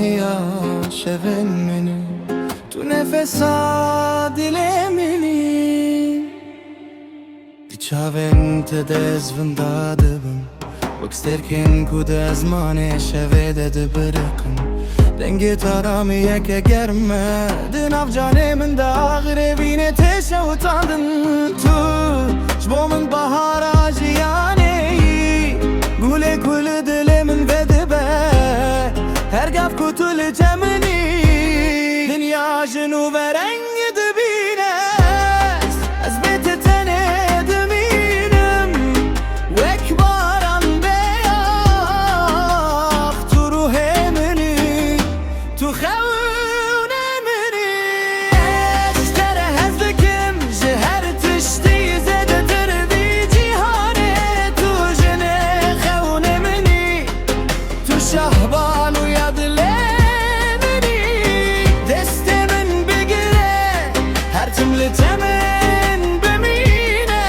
ya şevin meni tu nefesa dilemini Diçaven te dezvında dibim Veksterkin ku dezmane şevede de bırakın Dengi tarami yeke germe Din avcane min da grevine teşe utandın Tu jbo min bahara jiyaneyi Gule gule dilemin ve dibe Her gaf kutul cemini Dünya jinu veren dibines Ez beti tene deminim Vek baran beyaf Tu ruhe mini Tu khevne mini Ez tere hezdikim Ji her tişti zede tervi cihane Tu jine khevne mini Tu şahbanu yadle Temen bemine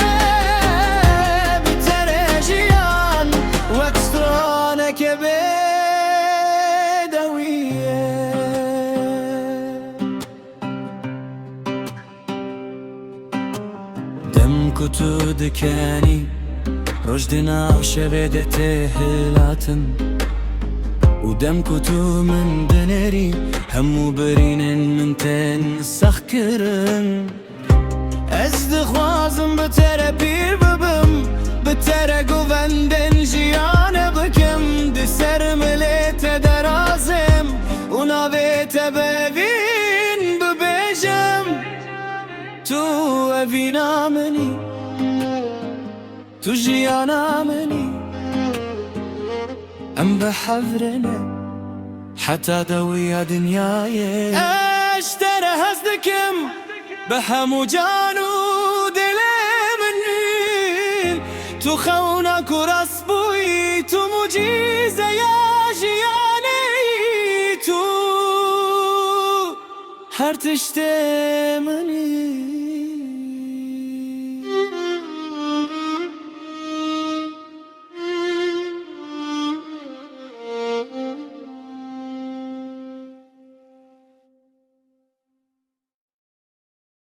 biterejiyan Vekstraneke bedewiye Dem kutu dikeni Rojdina şevede tehilatın ودم كتو من دنري همو برينن من تن سخكرن ازد خوازم بتره بير ببم بتره قوندن جيانه بكم دي سر مليت درازم ونابيت ببين ببيجم تو افينا مني تو جيانا مني أم بحذرنا حتى دوي دنياي اشترى هزدكم بحمو جانو دلي مني تو خونك ورسبوي تو مجيزة يا جياني تو هرتشتي مني